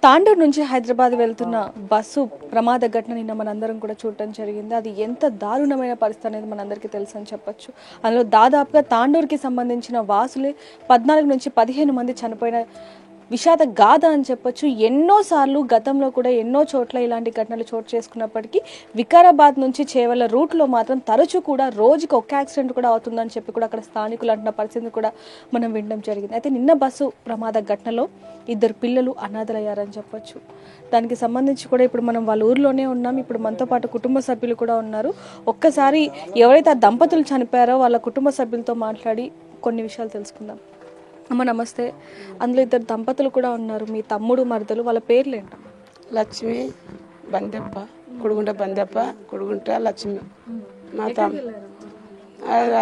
తాండూరు నుంచి హైదరాబాద్ వెళ్తున్న బస్సు ప్రమాద ఘటన నిన్న మనందరం కూడా చూడటం జరిగింది. అది ఎంత దారుణమైన పరిస్థితి అనేది మనందరికీ తెలుసు అని చెప్పొచ్చు. అందులో దాదాపుగా తాండూరుకి సంబంధించిన వాసులే 14 నుంచి 15 మంది చనిపోయిన విషాద గాథ అని చెప్పొచ్చు. ఎన్నోసార్లు గతంలో కూడా ఎన్నో చోట్ల ఇలాంటి ఘటనలు చోటు చేసుకున్నప్పటికీ వికారాబాద్ నుంచి చేవల రూట్లో మాత్రం తరచూ కూడా రోజుకి ఒక యాక్సిడెంట్ కూడా అవుతుందని చెప్పి కూడా అక్కడ స్థానికులు అంటున్న పరిస్థితిని కూడా మనం వినడం జరిగింది. అయితే నిన్న బస్సు ప్రమాద ఘటనలో 2 పిల్లలు అనాథలయ్యారని చెప్పొచ్చు. దానికి సంబంధించి కూడా ఇప్పుడు మనం వాళ్ళ ఊర్లోనే ఉన్నాం. ఇప్పుడు మనతో పాటు కుటుంబ సభ్యులు కూడా ఉన్నారు. ఒక్కసారి ఎవరైతే ఆ దంపతులు చనిపోయారో వాళ్ళ కుటుంబ సభ్యులతో మాట్లాడి కొన్ని విషయాలు తెలుసుకుందాం. అమ్మ నమస్తే. అందులో 2 దంపతులు కూడా ఉన్నారు, మీ తమ్ముడు మరదలు, వాళ్ళ పేర్లు ఏంటమ్మా? లక్ష్మి బందెప్ప, కుడుగుంట బందెప్ప, కుడుగుంట లక్ష్మి. మా హైదరాబాద్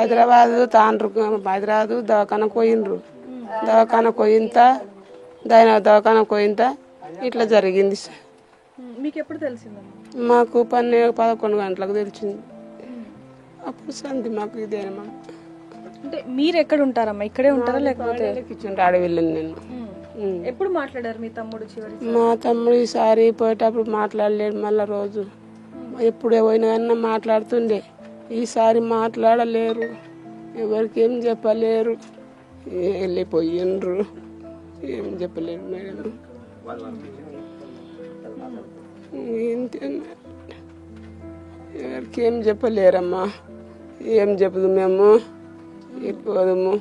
హైదరాబాద్ దవాఖానకు పోయినరు. దవాఖానకు పోయింత ఇట్లా జరిగింది. మీకు ఎప్పుడు తెలిసిందమ్మా? మాకు 11 గంటలకు తెలిసింది. అప్పుడు సంధి మాకు ఇదేనమ్మా. అంటే మీరు ఎక్కడ ఉంటారమ్మా? ఇక్కడే ఉంటారా లేకపోతే ఆడ వెళ్ళింది నేను. ఎప్పుడు మాట్లాడారు మీ తమ్ముడు చివరి? మా తమ్ముడు ఈసారి పోయేటప్పుడు మాట్లాడలేడు. మళ్ళా రోజు ఎప్పుడే పోయినా కానీ మాట్లాడుతుండే. ఈసారి మాట్లాడలేరు, ఎవరికి ఏం చెప్పలేరు, వెళ్ళిపోయిండ్రు, ఏం చెప్పలేరు మేడం. ఎవరికి ఏం చెప్పలేరమ్మా. ఏం చెప్పదు మేము వెళ్ళిపోదము.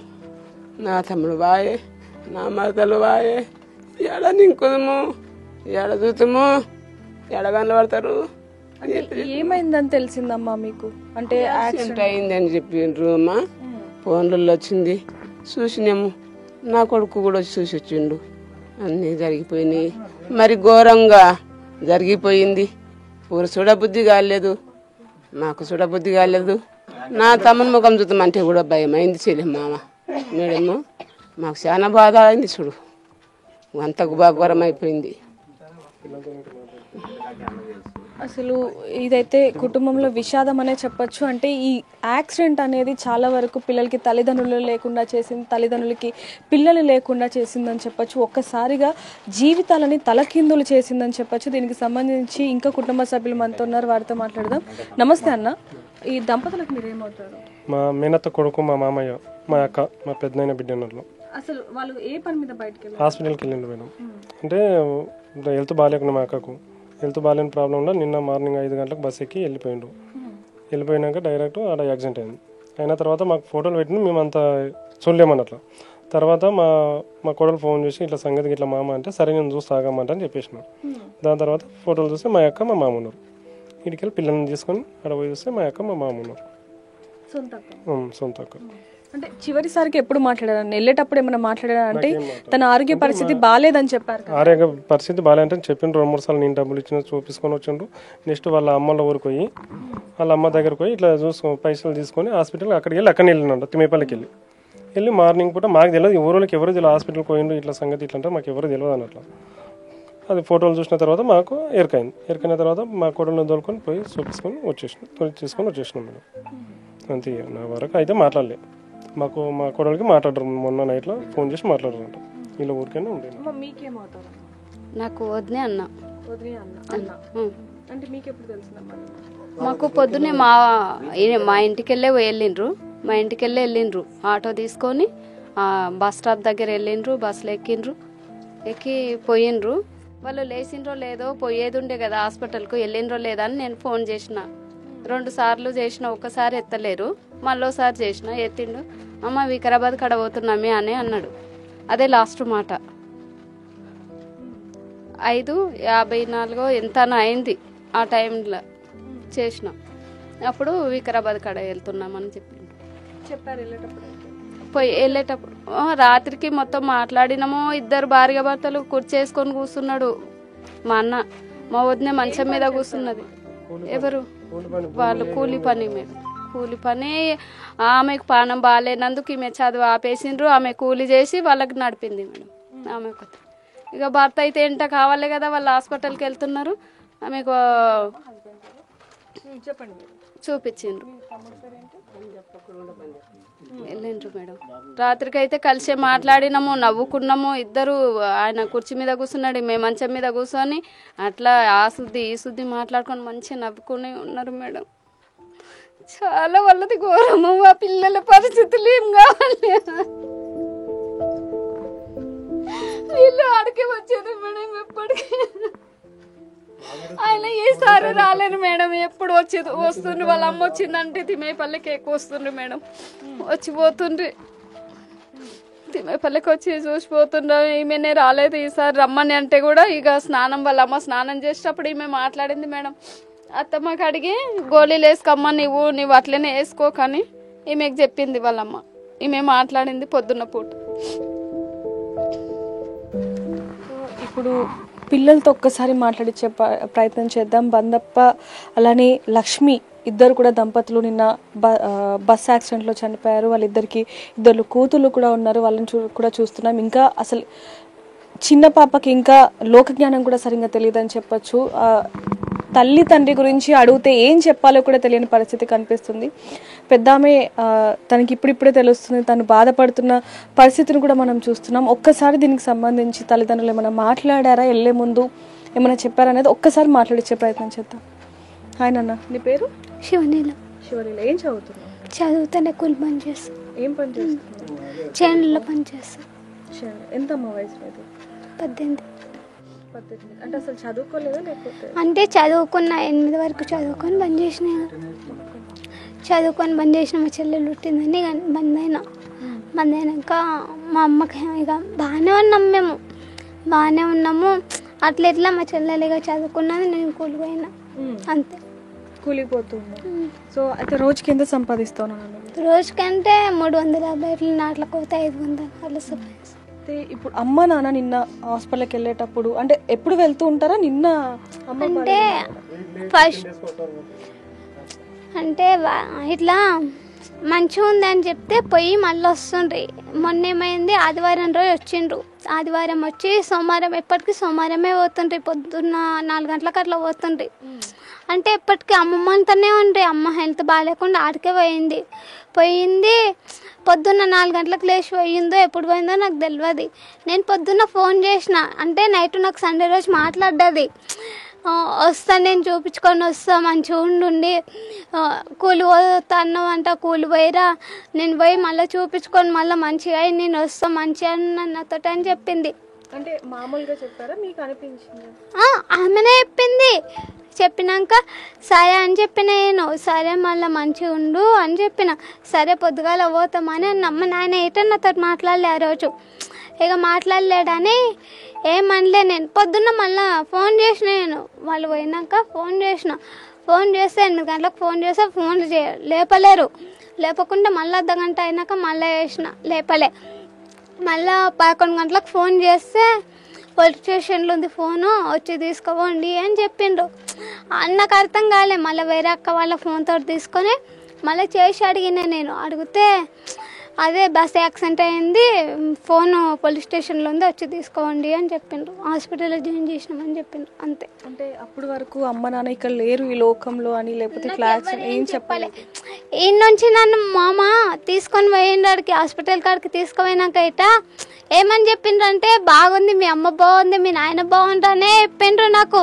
నా తమ్ముడు వాయే, నా మరదలు వాయే, ఎడ నింకుదము, ఎడ చూతము, ఎడ కనబడతారు. ఏమైందని తెలిసిందమ్మా మీకు? అంటే యాక్సిడెంట్ అయిందని చెప్పిండ్రు అమ్మా. ఫోన్లలో వచ్చింది, చూసినాము. నా కొడుకు కూడా వచ్చి చూసి వచ్చిండు. అన్నీ జరిగిపోయినాయి, మరి ఘోరంగా జరిగిపోయింది. ఊరు చూడబుద్ధి కాలేదు, మాకు చూడబుద్ధి కాలేదు. నా తమ్ముని ముఖం చూద్దామంటే కూడా భయం అయింది. చెల్లి మామ మేడము మాకు చాలా బాధ అయింది. చూడు అంతకు ఘోరం అయిపోయింది. అసలు ఇదైతే కుటుంబంలో విషాదం అనే చెప్పొచ్చు. అంటే ఈ యాక్సిడెంట్ అనేది చాలా వరకు పిల్లలకి తల్లిదండ్రులు లేకుండా చేసింది, తల్లిదండ్రులకి పిల్లలు లేకుండా చేసిందని చెప్పొచ్చు. ఒక్కసారిగా జీవితాలని తలకిందులు చేసిందని చెప్పొచ్చు. దీనికి సంబంధించి ఇంకా కుటుంబ సభ్యులు మనతో ఉన్నారు, వారితో మాట్లాడదాం. నమస్తే అన్న, ఈ దంపతులకు మీరు ఏమవుతారు? మా మేనత్త కొడుకు, మా మామయ్య, మా అక్క, మా పెద్దనాయన బిడ్డ ఉన్నారు. అసలు వాళ్ళు ఏ పని మీద బయటకు వెళ్ళారు? హాస్పిటల్కి వెళ్ళిండు మేడం. అంటే హెల్త్ బాగాలేకుండా మా అక్కకు హెల్త్ బాగాలేని ప్రాబ్లం ఉండ నిన్న మార్నింగ్ 5 గంటలకు బస్ ఎక్కి వెళ్ళిపోయిండు. వెళ్ళిపోయినాక డైరెక్ట్ ఆడ యాక్సిడెంట్ అయింది. అయిన తర్వాత మాకు ఫోటోలు పెట్టిన మేము అంతా చూడలేమన్నట్ల. తర్వాత మా కోడలు ఫోన్ చేసి ఇట్లా సంగతికి ఇట్లా మామ అంటే సరే నేను చూసి తాగమంట అని చెప్పేసినాం. దాని తర్వాత ఫోటోలు చూస్తే మా అక్క, మా మామ ఉన్నారు. ఇటుకెళ్ళి పిల్లల్ని తీసుకొని అక్కడ పోయి చూస్తే మా అక్క, మా మామ ఉన్నారు. సొంత అక్క. అంటే చివరిసారికి ఎప్పుడు మాట్లాడారు? వెళ్ళేటప్పుడు ఏమైనా మాట్లాడారా? అంటే తన ఆరోగ్య పరిస్థితి బాగాలేదని చెప్పారు. ఆరోగ్య పరిస్థితి బాగాలేదంటే చెప్పిండ్రు. 2-3 సార్లు నేను డబ్బులు ఇచ్చిన చూపించుకొని వచ్చిండ్రు. నెక్స్ట్ వాళ్ళ అమ్మల ఊరికి పోయి వాళ్ళ అమ్మ దగ్గరకు పోయి ఇట్లా పైసలు తీసుకొని హాస్పిటల్ అక్కడికి వెళ్ళి అక్కడనే వెళ్ళినాడు. తిమ్మేపల్లికి వెళ్ళి మార్నింగ్ పూట మాకు తెలియదు, ఊరికి ఎవరు తెలియదు హాస్పిటల్కి పోయిండు ఇట్లా సంగతి ఇట్లా అంటే మాకు ఎవరు తెలియదు అన్నట్లు. అది ఫోటోలు చూసిన తర్వాత మాకు ఎరికైన తర్వాత మా కోడలను తోలుకొని పోయి చూపించుకొని వచ్చేసినాం మేడం. అంతే. నా వరకు అయితే మాట్లాడలే. మా కోడలికి మాట్లాడరు. మొన్న నైట్లో ఫోన్ చేసి మాట్లాడారంట. వీళ్ళ ఊరికైనా ఉండే. నాకు వదినే అన్న. అంటే మీకు ఎప్పుడు తెలిసిందమ్మా? మాకు పొద్దున్నే మా ఇంటికి వెళ్ళిండ్రు. ఆటో తీసుకొని బస్ స్టాప్ దగ్గర వెళ్ళిండ్రు. బస్సులో ఎక్కి పోయిండ్రు. వాళ్ళు లేచిండ్రో లేదో పోయేది ఉండే కదా హాస్పిటల్కు, వెళ్ళిండ్రో లేదా అని నేను ఫోన్ చేసిన. 2 సార్లు చేసిన, ఒక్కసారి ఎత్తలేరు. మళ్ళోసారి చేసిన, ఎత్తిండు. అమ్మ వికారాబాద్ కడ పోతున్నామే అని అన్నాడు. అదే లాస్ట్ మాట. 5:54 ఎంత అయింది ఆ టైంలో చేసిన. అప్పుడు వికారాబాద్ కడ వెళ్తున్నామని చెప్పారు. వెళ్ళేటప్పుడు రాత్రికి మొత్తం మాట్లాడినామో. 2 భార్య భర్తలు కుర్చేసుకొని కూర్చున్నాడు మా అన్న. మా వదిన మంచం మీద కూర్చున్నది. ఎవరు? వాళ్ళు కూలి పని. ఆమెకు పానం బాగాలేనందుకు ఈమె చదువు ఆపేసిండ్రు. ఆమె కూలి చేసి వాళ్ళకి నడిపింది మేడం. ఆమెకు ఇక భర్త అయితే ఎంట కావాలి కదా, వాళ్ళు హాస్పిటల్కి వెళ్తున్నారు. ఆమెకు చూపించిండ్రు. వెళ్ళిండ్రు మేడం. రాత్రికి అయితే కలిసే మాట్లాడినాము, నవ్వుకున్నాము. ఇద్దరు ఆయన కుర్చీ మీద కూర్చున్నాడు, మేము మంచం మీద కూర్చొని అట్లా ఆ శుద్ధి ఈ శుద్ధి మాట్లాడుకొని మంచిగా నవ్వుకుని ఉన్నారు మేడం. చాలా వాళ్ళది ఘోరము. ఆ పిల్లల పరిస్థితులు ఏం కావాలి, వీళ్ళు ఆడికి వచ్చేది మేడం. ఎప్పటికీ ఆయన ఈసారి రాలేను మేడం. ఎప్పుడు వస్తుండ్రు. వాళ్ళ అమ్మ వచ్చిందంటే తిమ్మేపల్లికి ఎక్కువ వస్తుండ్రు మేడం. వచ్చిపోతుండ్రి, తిమ్మేపల్లికి వచ్చి చూసిపోతుండ్రు. ఈమెనే రాలేదు ఈసారి రమ్మని అంటే కూడా ఇక స్నానం, వాళ్ళ అమ్మ స్నానం చేసేటప్పుడు ఈమె మాట్లాడింది మేడం. అత్తమ్మకి అడిగి గోళీలు వేసుకోమ్మా, నువ్వు అట్లనే వేసుకోకని ఈమెకు చెప్పింది వాళ్ళమ్మ. ఈమె మాట్లాడింది పొద్దున్న పూట. ఇప్పుడు పిల్లలతో ఒక్కసారి మాట్లాడించే ప్రయత్నం చేద్దాం. బందప్ప అలానే లక్ష్మి ఇద్దరు కూడా దంపతులు నిన్న బస్ యాక్సిడెంట్లో చనిపోయారు. వాళ్ళిద్దరికి ఇద్దరు కూతుళ్ళు కూడా ఉన్నారు. వాళ్ళని కూడా చూస్తున్నాం. ఇంకా అసలు చిన్న పాపకి ఇంకా లోక జ్ఞానం కూడా సరిగ్గా తెలియదని చెప్పచ్చు. తల్లి తండ్రి గురించి అడిగితే ఏం చెప్పాలో కూడా తెలియని పరిస్థితి కనిపిస్తుంది. పెద్దామె తనకి ఇప్పుడిప్పుడే తెలుస్తుంది, తను బాధపడుతున్న పరిస్థితిని కూడా మనం చూస్తున్నాం. ఒక్కసారి దీనికి సంబంధించి తల్లిదండ్రులు ఏమైనా మాట్లాడారా, వెళ్ళే ముందు ఏమైనా చెప్పారనేది ఒక్కసారి మాట్లాడించే ప్రయత్నం చేద్దాం. హాయ్ నాన్న, నీ పేరు? శివనీల. శివనీల, ఏం చదువుతున్నావు? చదువుతానే కూలి పని చేస్తాను. ఏం పని చేస్తున్నావు? చేనులో పని చేస్తాను. ఎంత అమ్మ వయసు మీద? 18. అంటే అసలు చదువుకోలేదా లేకపోతే? అంటే చదువుకున్న 8 వరకు చదువుకొని బంద్ చేసిన. మా చెల్లెలు పుట్టిందని బంద్ అయినాక మా అమ్మకి ఇక బాగానే ఉన్నాము. అట్లా మా చెల్లెలు ఇక చదువుకున్నది, నేను కూలికి పోయినా అంతే. కూలికి పోతున్నా. సో అయితే రోజుకి ఎంత సంపాదిస్తావు? రోజుకంటే 350 నాట్లకు పోతే 500 అట్లా సంపాదిస్తాను. ఇప్పుడు అమ్మ నాన్న నిన్న హాస్పిటల్కి వెళ్ళేటప్పుడు అంటే ఎప్పుడు వెళ్తూ ఉంటారా? నిన్న అంటే ఫస్ట్ అంటే ఇట్లా మంచిగా ఉందని చెప్తే పోయి మళ్ళీ వస్తుండ్రి. మొన్న ఏమైంది, ఆదివారం రోజు వచ్చిండ్రు. ఆదివారం వచ్చి సోమవారం, ఎప్పటికీ సోమవారమే పోతుండ్రి. పొద్దున్న 4 గంటలకు అట్లా పోతుండ్రి. అంటే ఎప్పటికీ అమ్మమ్మ అంటూనే ఉండ్రి. అమ్మ హెల్త్ బాగాలేకుండా ఆడికే పోయింది. పొద్దున్న 4 గంటలకు లేచి పోయిందో ఎప్పుడు పోయిందో నాకు తెలియదు. నేను పొద్దున్న ఫోన్ చేసిన, అంటే నైట్ నాకు సండే రోజు మాట్లాడ్డది. వస్తాను, నేను చూపించుకొని వస్తా, మంచిగా ఉండి కూలి పోతాను అంట. కూలి పోయిరా, నేను పోయి మళ్ళీ చూపించుకొని మళ్ళీ మంచిగా అయ్యి నేను వస్తా, మంచిగా నాతో అని చెప్పింది. అంటే మామూలుగా చెప్పారా, మీకు అనిపించింది? ఆమెనే చెప్పింది. చెప్పినాక సరే అని చెప్పిన నేను. సరే మళ్ళీ మంచిగా ఉండు అని చెప్పిన. సరే పొద్దుగాల పోతామని అమ్మ నాయన ఏటో నాతో మాట్లాడలే. ఆ రోజు ఇక మాట్లాడలేడని ఏమనలే. నేను పొద్దున్న మళ్ళీ ఫోన్ చేసిన. నేను వాళ్ళు పోయినాక ఫోన్ చేస్తే 8 గంటలకు ఫోన్ చేస్తే ఫోన్ లేపలేరు. లేపకుండా మళ్ళీ అర్ధగంట అయినాక మళ్ళీ చేసిన, లేపలే. మళ్ళీ 11 గంటలకు ఫోన్ చేస్తే పోలీస్ స్టేషన్లో ఉంది ఫోను, వచ్చి తీసుకోవండి అని చెప్పిండ్రు. నాకు అర్థం కాలే. మళ్ళీ వేరే అక్క వాళ్ళ ఫోన్తో తీసుకొని మళ్ళీ చేసి అడిగిన. నేను అడిగితే అదే బస్ యాక్సిడెంట్ అయింది, ఫోను పోలీస్ స్టేషన్లో ఉంది, వచ్చి తీసుకోండి అని చెప్పిండ్రు. హాస్పిటల్లో జాయిన్ చేసినామని చెప్పిండ్రు అంతే. అంటే అప్పటి వరకు అమ్మ నాన్న ఇక్కడ లేరు ఈ లోకంలో అని, లేకపోతే ఫ్లాట్స్ ఏం చెప్పాలి? ఈ నుంచి నన్ను మామ తీసుకొని పోయిండాడికి, హాస్పిటల్ కాడికి తీసుకుపోయినాక ఇట ఏమని చెప్పిండ్రంటే, బాగుంది, మీ అమ్మ బాగుంది, మీ నాయన బాగుంటానే చెప్పిండ్రు. నాకు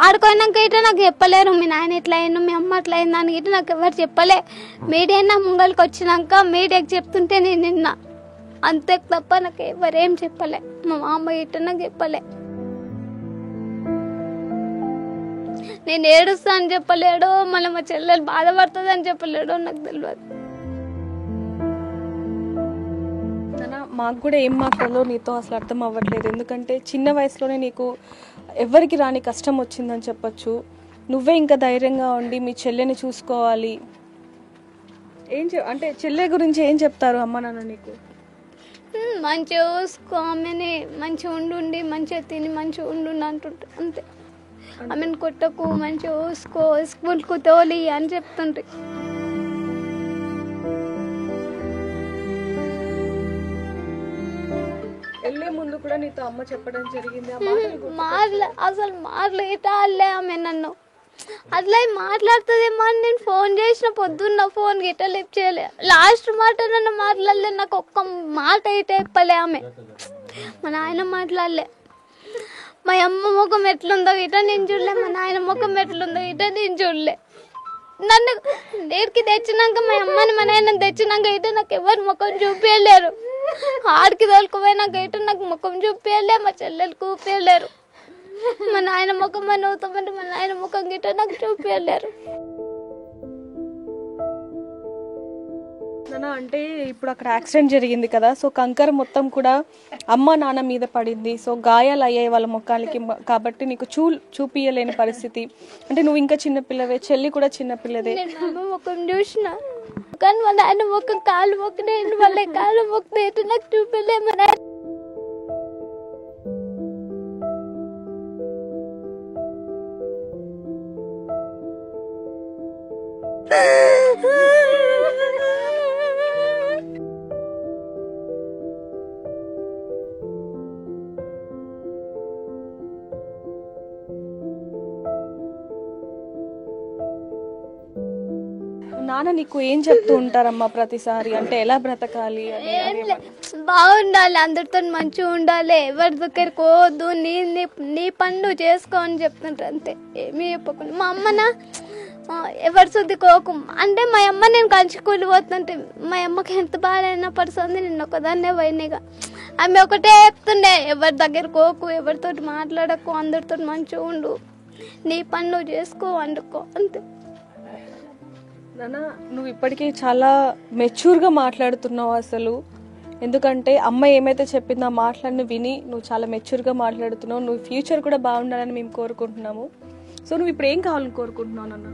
ఆడుకోయినాక ఇట నాకు చెప్పలేరు, మీ నాయన ఇట్లా అయిండు, మీ అమ్మ అట్లా అయింది అని ఇటు నాకు ఎవరు చెప్పలే. మీడియా నా ముంగల్కి వచ్చినాక మీడియాకి చెప్తుంటే నేను నిన్న అంతే తప్ప నాకు ఎవరేం చెప్పలే. మా అమ్మ ఇట నాకు చెప్పలే. నేను ఏడుస్తా అని చెప్పలేడు, మళ్ళీ మా చెల్లెలు బాధపడుతుంది అని చెప్పలేడు, నాకు తెలియదు. మాకు కూడా ఏం మాట్లాడాలో నీతో అసలు అర్థం అవ్వట్లేదు. ఎందుకంటే చిన్న వయసులోనే నీకు ఎవరికి రాని కష్టం వచ్చిందని చెప్పచ్చు. నువ్వే ఇంకా ధైర్యంగా ఉండి మీ చెల్లెని చూసుకోవాలి. అంటే చెల్లె గురించి ఏం చెప్తారు అమ్మ నాన్న నీకు? మంచిగా చూసుకో, ఆమెని మంచిగా ఉండి, మంచిగా తిని మంచిగా ఉండు అంటుంటే అంతే. ఆమెను కొట్టకు, మంచిగా చూసుకో, స్కూల్కు తోలి అని చెప్తుంటే. వెళ్ళే ముందు కూడా నీతో అమ్మ చెప్పడం జరిగింది? అసలు మాటలు ఇటాలే ఆమె నన్ను. అట్లా మాట్లాడుతుందేమో అని నేను ఫోన్ చేసిన పొద్దున్న ఫోన్ గిట్ట లిఫ్ట్ చేయలే. లాస్ట్ మాట నన్ను మాట్లాడలే, నాకు ఒక్క మాట అయితే చెప్పలే ఆమె. మా నాయన మాట్లాడలే. మా అమ్మ ముఖం ఎట్లుందో గిట్ట నేను చూడలే, మా నాయన ముఖం ఎట్లుందో గిట్ట నేను చూడలే. నన్ను నేటికి తెచ్చినాక మా అమ్మని మా నాయన తెచ్చినాక అయితే నాకు ఎవరు ముఖం చూపించలేరు. ఆడికి తోలుకుపోయినాక అయితే నాకు ముఖం చూపించలే, మా చెల్లెలకు చూపించలేరు. మా నాయన ముఖం అని అవుతామంటే మా నాయన ముఖం గిట్ట నాకు చూపించలేరు. అంటే ఇప్పుడు అక్కడ యాక్సిడెంట్ జరిగింది కదా, సో కంకర మొత్తం కూడా అమ్మ నాన్న మీద పడింది. సో గాయాలు అయ్యాయి వాళ్ళ ముఖాలకి, కాబట్టి నీకు చూపియలేని పరిస్థితి. అంటే నువ్వు ఇంకా చిన్నపిల్లవే, చెల్లి కూడా చిన్నపిల్లదే. నేను అమ్మ ముఖం చూసిన కానీ మా నాయన ముఖం కాలు మొక్కనే, వాళ్ళ కాలు మొక్కనే నాకు చూపించలే. మా నాయన నాన్న నీకు ఏం చెప్తూ ఉంటారమ్మా ప్రతిసారి, అంటే ఎలా బ్రతకాలి అని? బాగుండాలి, అందరితో మంచిగా ఉండాలి, ఎవరి దగ్గరికి పోవద్దు, నీ పనులు చేసుకో అని చెప్తుంటారు అంతే, ఏమీ చెప్పకుండా. మా అమ్మన ఎవరి శుద్ధి కోకు అంటే మా అమ్మ నేను కంచి కూలిపోతుంటే మా అమ్మకి ఎంత బాధైనా పడుతుంది, నేను ఒకదాన్నే పోయినాయిగా. ఆమె ఒకటే చెప్తుండే, ఎవరి దగ్గర కోకు, ఎవరితో మాట్లాడకు, అందరితో మంచిగా ఉండు, నీ పనులు చేసుకో, వండుకో అంతే. నాన్న నువ్వు ఇప్పటికీ చాలా మెచ్యూర్గా మాట్లాడుతున్నావు అసలు. ఎందుకంటే అమ్మ ఏమైతే చెప్పిందో ఆ మాటలన్నీ విని నువ్వు చాలా మెచ్యూర్గా మాట్లాడుతున్నావు. నువ్వు ఫ్యూచర్ కూడా బాగుండాలని మేము కోరుకుంటున్నాము. సో నువ్వు ఇప్పుడు ఏం కావాలని కోరుకుంటున్నావు నాన్న?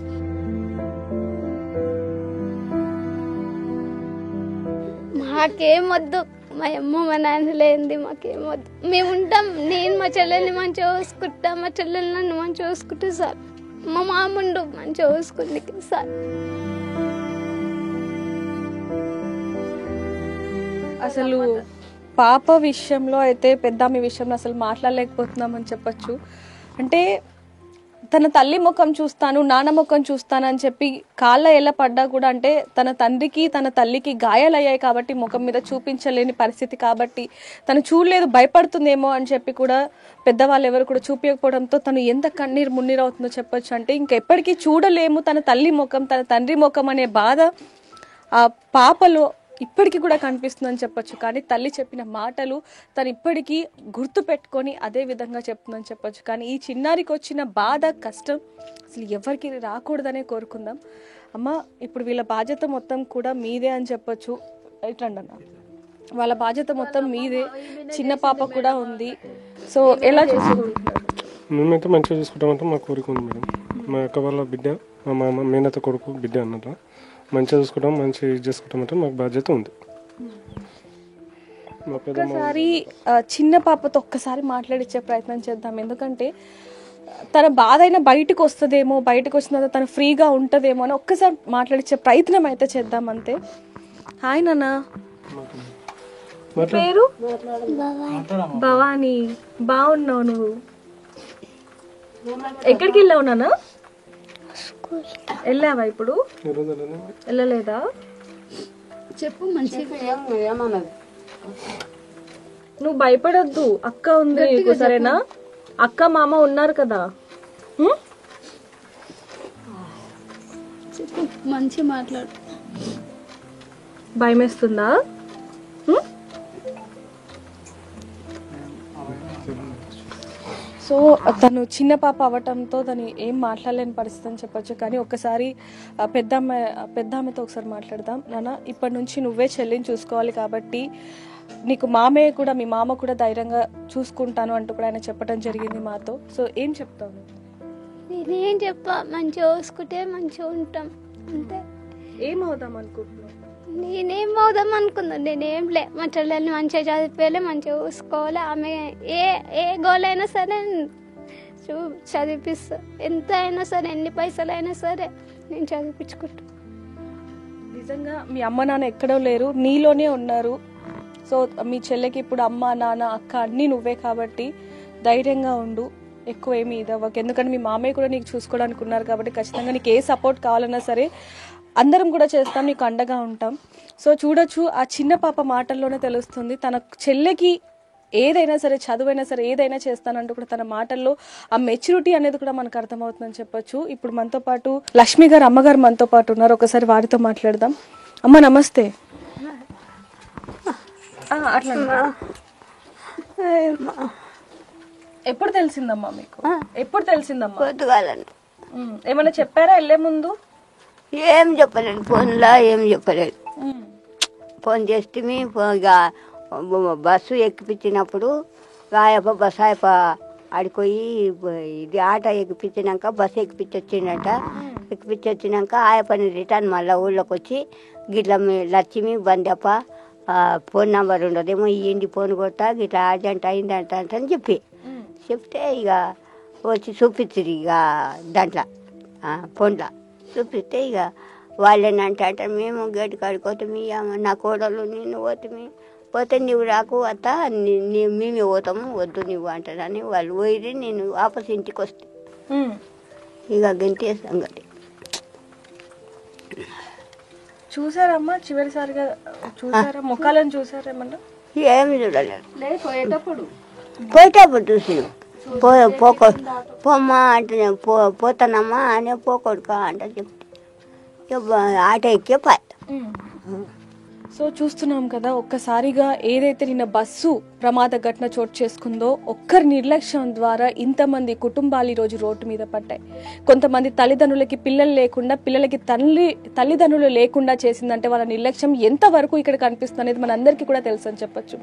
మాకేం వద్దు, మా అమ్మ మా నాన్న లేనిది మాకేం వద్దు, మేము ఉంటాం. నేను మా చెల్లెల్ని మంచిగా చూసుకుంటా, మా చెల్లెల్ని నన్ను మంచిగా చూసుకుంటే సార్, మా మాముండు మంచిగా చూసుకుంటే సార్. అసలు పాప విషయంలో అయితే పెద్దామి విషయంలో అసలు మాట్లాడలేకపోతున్నామని చెప్పచ్చు. అంటే తన తల్లి ముఖం చూస్తాను, నాన్న ముఖం చూస్తాను అని చెప్పి కాళ్ళ ఎలా పడ్డా కూడా, అంటే తన తండ్రికి తన తల్లికి గాయాలయ్యాయి కాబట్టి ముఖం మీద చూపించలేని పరిస్థితి కాబట్టి తను చూడలేదు, భయపడుతుందేమో అని చెప్పి కూడా పెద్దవాళ్ళు ఎవరు కూడా చూపించకపోవడంతో తను ఎంత కన్నీరు మున్నీరు అవుతుందో చెప్పొచ్చు. అంటే ఇంకెప్పటికీ చూడలేము తన తల్లి ముఖం, తన తండ్రి ముఖం అనే బాధ ఆ పాపలో ఇప్పటికీ కూడా కనిపిస్తుందని చెప్పొచ్చు. కానీ తల్లి చెప్పిన మాటలు తను ఇప్పటికీ గుర్తు పెట్టుకొని అదే విధంగా చెప్తుందని చెప్పొచ్చు. కానీ ఈ చిన్నారికి వచ్చిన బాధ, కష్టం అసలు ఎవరికి రాకూడదనే కోరుకుందాం. అమ్మ ఇప్పుడు వీళ్ళ బాధ్యత మొత్తం కూడా మీదే అని చెప్పొచ్చు. ఎట్లండి అన్న, వాళ్ళ బాధ్యత మొత్తం మీదే, చిన్న పాప కూడా ఉంది. సో ఎలా చూసుకుంటున్నారు? మేమైతే మంచిగా చూసుకుంటామంటే మా కోరిక ఉంది మేడం. మా అక్క వాళ్ళ బిడ్డ, మా మామ మేనత్త కొడుకు బిడ్డ అన్నట్టు మంచిగా చూసుకుంటాం, మంచిగా యూజ్ చేసుకుంటామంటే మాకు బాధ్యత ఉంది. ఒక్కసారి చిన్న పాపతో ఒక్కసారి మాట్లాడించే ప్రయత్నం చేద్దాం. ఎందుకంటే తన బాధ అయినా బయటకు వస్తుందేమో, బయటకు వచ్చిన తర్వాత తను ఫ్రీగా ఉంటుందేమో అని ఒక్కసారి మాట్లాడించే ప్రయత్నం అయితే చేద్దాం అంతే. హాయ్ నాన్న, పేరు? భవానీ. బాగున్నావు నువ్వు? ఎక్కడికి వెళ్ళావు నాన్న? వెళ్ళావా ఇప్పుడు? వెళ్ళలేదా? చెప్పు మంచిగా. ఏమన్నది? నువ్వు భయపడొద్దు, అక్క ఉంది సరేనా? అక్క మామ ఉన్నారు కదా. చెప్పు మంచిగా మాట్లాడు. భయం వేస్తుందా? సో తను చిన్న పాప అవ్వటంతో తను ఏం మాట్లాడలేని పరిస్థితి అని చెప్పొచ్చు. కానీ ఒక్కసారి పెద్దామెతో ఒకసారి మాట్లాడదాం. నాన్న ఇప్పటి నుంచి నువ్వే చెల్లిని చూసుకోవాలి కాబట్టి నీకు మామయ్య కూడా, మీ మామ కూడా ధైర్యంగా చూసుకుంటాను అంటూ కూడా ఆయన చెప్పడం జరిగింది మాతో. సో ఏం చెప్తాను? నేనేం చెప్పా, మంచిగా చూసుకుంటే మంచిగా ఉంటాం అంతే. ఏమవుదాం అనుకుంటున్నావు? నేనేం అవుదాం అనుకుందాం, నేనేం లే, మా చెల్లెల్ని మంచిగా చదివిపోయాలి, మంచిగా చూసుకోవాలి. ఆమె ఏ గోల్ అయినా సరే చదివిపిస్తా, ఎంత అయినా సరే, ఎన్ని పైసలు అయినా సరే నేను చదివించుకుంటా. నిజంగా మీ అమ్మ నాన్న ఎక్కడో లేరు, నీలోనే ఉన్నారు. సో మీ చెల్లెకి ఇప్పుడు అమ్మ నాన్న అక్క అన్నీ నువ్వే కాబట్టి ధైర్యంగా ఉండు. ఎక్కువ ఏమి ఇదవ్వకు, ఎందుకంటే మీ మామయ్య కూడా నీకు చూసుకోవడానికి ఉన్నారు కాబట్టి ఖచ్చితంగా నీకు ఏ సపోర్ట్ కావాలన్నా సరే అందరం కూడా చేస్తాం, నీకు అండగా ఉంటాం. సో చూడొచ్చు ఆ చిన్న పాప మాటల్లోనే తెలుస్తుంది తన చెల్లెకి ఏదైనా సరే, చదువైనా సరే ఏదైనా చేస్తానంటూ కూడా తన మాటల్లో ఆ మెచ్యూరిటీ అనేది కూడా మనకు అర్థమవుతుందని చెప్పొచ్చు. ఇప్పుడు మనతో పాటు లక్ష్మి గారు అమ్మగారు మనతో పాటు ఉన్నారు, ఒకసారి వారితో మాట్లాడదాం. అమ్మ నమస్తే. అట్లా ఎప్పుడు తెలిసిందమ్మా మీకు? ఎప్పుడు తెలిసిందమ్మా? పొద్దుగాలండి. ఏమైనా చెప్పారా వెళ్ళే ముందు? ఏం చెప్పలేదు, ఫోన్లో ఏం చెప్పలేదు. ఫోన్ చేస్తే ఇక బస్సు ఎక్కిపించినప్పుడు రాయప్ప బస్సు ఆయప్ప ఆడిపోయి ఇది ఆటో ఎక్కిపించినాక బస్సు ఎక్కిపించొచ్చిండట. ఎక్కిపించొచ్చినాక ఆయప్పని రిటర్న్ మళ్ళీ ఊళ్ళోకి వచ్చి గిట్ల లక్ష్మి బందప్ప ఫోన్ నెంబర్ ఉండదేమో ఇయ్యండి, ఫోన్ కొట్టా గిట్లా అర్జెంట్ అయిందంట అని చెప్తే ఇక వచ్చి చూపించారు. ఇక దాంట్లో ఫోన్లో చూపిస్తే ఇక వాళ్ళేనంటే మేము గేటు కాడిపోతే నా కోడలు నేను పోతే నువ్వు రాకు అత్త మేమే పోతాము, వద్దు నువ్వు అంటారని వాళ్ళు పోయి నేను వాపస్ ఇంటికి వస్తే ఇక గంతే సంగతి. చూసారమ్మా చివరిసారిగా చూసారా? ముఖాలను చూసారా ఏమన్నా? ఏమి చూడలేదు. పోయేటప్పుడు చూసినాం. పోమ్మా అంటే పోతానమ్మా అనే పోకొడుకా అంటే చెప్తే ఆటో ఎక్కే పాయ. సో చూస్తున్నాం కదా, ఒక్కసారిగా ఏదైతే నిన్న బస్సు ప్రమాద ఘటన చోటు చేసుకుందో ఒక్కరి నిర్లక్ష్యం ద్వారా ఇంతమంది కుటుంబాలు ఈరోజు రోడ్డు మీద పడ్డాయి. కొంతమంది తల్లిదండ్రులకి పిల్లలు లేకుండా, పిల్లలకి తల్లిదండ్రులు లేకుండా చేసిందంటే వాళ్ళ నిర్లక్ష్యం ఎంతవరకు ఇక్కడ కనిపిస్తుంది అనేది మనందరికీ కూడా తెలుసు అని చెప్పొచ్చు.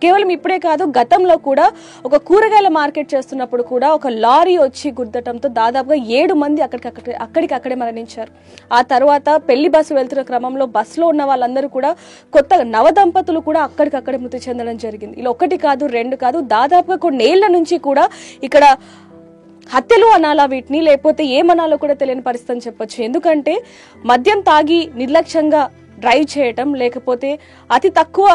కేవలం ఇప్పుడే కాదు, గతంలో కూడా ఒక కూరగాయల మార్కెట్ చేస్తున్నప్పుడు కూడా ఒక లారీ వచ్చి గుద్దటంతో దాదాపుగా 7 మంది అక్కడికక్కడే మరణించారు. ఆ తర్వాత పెళ్లి బస్సు వెళ్తున్న క్రమంలో బస్సులో ఉన్న వాళ్ళందరూ కూడా కొత్తగా నవదంపతులు కూడా అక్కడికక్కడే మృతి చెందడం జరిగింది. ఇలా 1 కాదు 2 కాదు, దాదాపుగా కొన్నేళ్ల నుంచి కూడా ఇక్కడ హత్యలు అనాలా వీటిని, లేకపోతే ఏమనాలో కూడా తెలియని పరిస్థితి అని చెప్పొచ్చు. ఎందుకంటే మద్యం తాగి నిర్లక్ష్యంగా డ్రైవ్ చేయటం, లేకపోతే అతి తక్కువ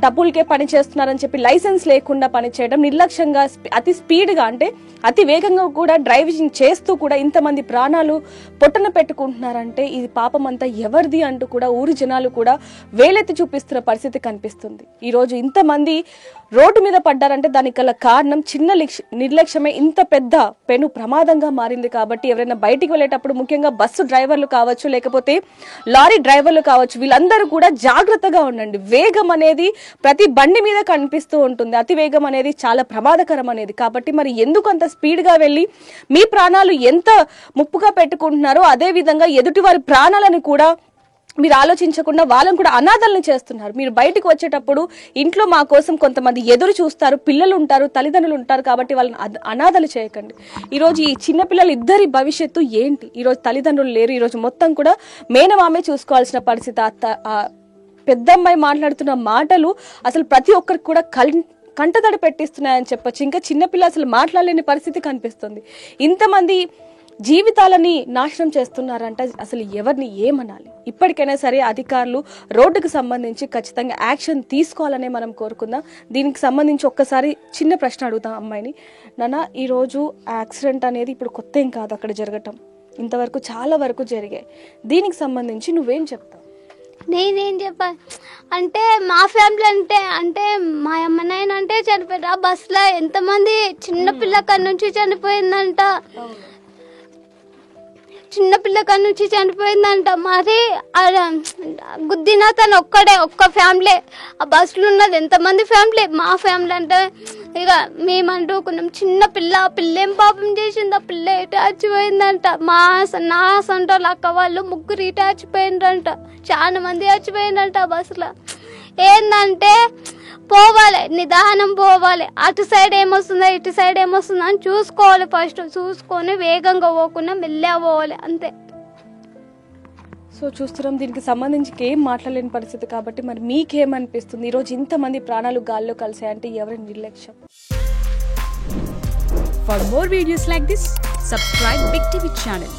డబ్బులకే పని చేస్తున్నారని చెప్పి లైసెన్స్ లేకుండా పనిచేయడం, నిర్లక్ష్యంగా అతి స్పీడ్గా అంటే అతి వేగంగా కూడా డ్రైవింగ్ చేస్తూ కూడా ఇంతమంది ప్రాణాలు పొట్టన పెట్టుకుంటున్నారంటే ఇది పాపం అంతా ఎవరిది అంటూ కూడా ఊరి జనాలు కూడా వేలెత్తి చూపిస్తున్న పరిస్థితి కనిపిస్తుంది. ఈరోజు ఇంతమంది రోడ్డు మీద పడ్డారంటే దానికి గల కారణం చిన్న నిర్లక్ష్యమే ఇంత పెద్ద పెను ప్రమాదంగా మారింది. కాబట్టి ఎవరైనా బయటికి వెళ్ళేటప్పుడు, ముఖ్యంగా బస్సు డ్రైవర్లు కావచ్చు, లేకపోతే లారీ డ్రైవర్లు కావచ్చు, వీళ్ళందరూ కూడా జాగ్రత్తగా ఉండండి. వేగం అనేది ప్రతి బండి మీద కనిపిస్తూ ఉంటుంది, అతి వేగం అనేది చాలా ప్రమాదకరం అనేది. కాబట్టి మరి ఎందుకు అంత స్పీడ్ గా వెళ్ళి మీ ప్రాణాలు ఎంత ముప్పుగా పెట్టుకుంటున్నారో అదే విధంగా ఎదుటి వారి ప్రాణాలను కూడా మీరు ఆలోచించకుండా వాళ్ళని కూడా అనాథలను చేస్తున్నారు. మీరు బయటకు వచ్చేటప్పుడు ఇంట్లో మా కోసం కొంతమంది ఎదురు చూస్తారు, పిల్లలు ఉంటారు, తల్లిదండ్రులు ఉంటారు, కాబట్టి వాళ్ళని అనాథలు చేయకండి. ఈరోజు ఈ చిన్నపిల్లలు ఇద్దరి భవిష్యత్తు ఏంటి? ఈరోజు తల్లిదండ్రులు లేరు, ఈరోజు మొత్తం కూడా మేనమామే చూసుకోవాల్సిన పరిస్థితి. పెద్దమ్మాయి మాట్లాడుతున్న మాటలు అసలు ప్రతి ఒక్కరికి కూడా కంటతడి పెట్టిస్తున్నాయని చెప్పొచ్చు. ఇంకా చిన్నపిల్ల అసలు మాట్లాడలేని పరిస్థితి కనిపిస్తుంది. ఇంతమంది జీవితాలని నాశనం చేస్తున్నారంటే అసలు ఎవరిని ఏమనాలి? ఇప్పటికైనా సరే అధికారులు రోడ్డుకు సంబంధించి ఖచ్చితంగా యాక్షన్ తీసుకోవాలనే మనం కోరుకుందాం. దీనికి సంబంధించి ఒక్కసారి చిన్న ప్రశ్న అడుగుతాం అమ్మాయిని. నాన్న, ఈరోజు యాక్సిడెంట్ అనేది ఇప్పుడు కొత్త ఏం కాదు అక్కడ జరగటం, ఇంతవరకు చాలా వరకు జరిగాయి. దీనికి సంబంధించి నువ్వేం చెప్తావు? నేనేం చెప్పాలి అంటే మా ఫ్యామిలీ అంటే మా అమ్మ నాయన అంటే చనిపోయారు. ఆ బస్సులో ఎంతమంది చిన్నపిల్ల కాడ నుంచి చనిపోయిందంట, మరి గుద్దిన తను ఒక్క ఫ్యామిలీ. ఆ బస్సులో ఉన్నది ఎంతమంది ఫ్యామిలీ? మా ఫ్యామిలీ అంటే ఇక మేమంటుకున్నాం. చిన్న పిల్ల ఏం పాపం చేసింది? ఆ పిల్ల ఇటు చచ్చిపోయిందంట. నా సొంటోళ్ళు అక్క వాళ్ళు 3 ఇటు చచ్చిపోయిందంట, చాలా మంది చచ్చిపోయిందంట ఆ బస్సులో. ఏంటంటే పోవాలి, నిదానం పోవాలి, అటు సైడ్ ఏమొస్తుందా ఇటు సైడ్ ఏమొస్తుందా అని చూసుకోవాలి. ఫస్ట్ చూసుకొని వేగంగా పోకుండా మెల్లగా పోవాలి, అంతే. సో చూస్తున్నాం, దీనికి సంబంధించి ఏం మాట్లాడలేని పరిస్థితి. కాబట్టి మరి మీకేమనిపిస్తుంది? ఈరోజు ఇంతమంది ప్రాణాలు గాల్లో కలిసాయంటే ఎవరి నిర్లక్ష్యం? For more videos like this, subscribe Big TV channel.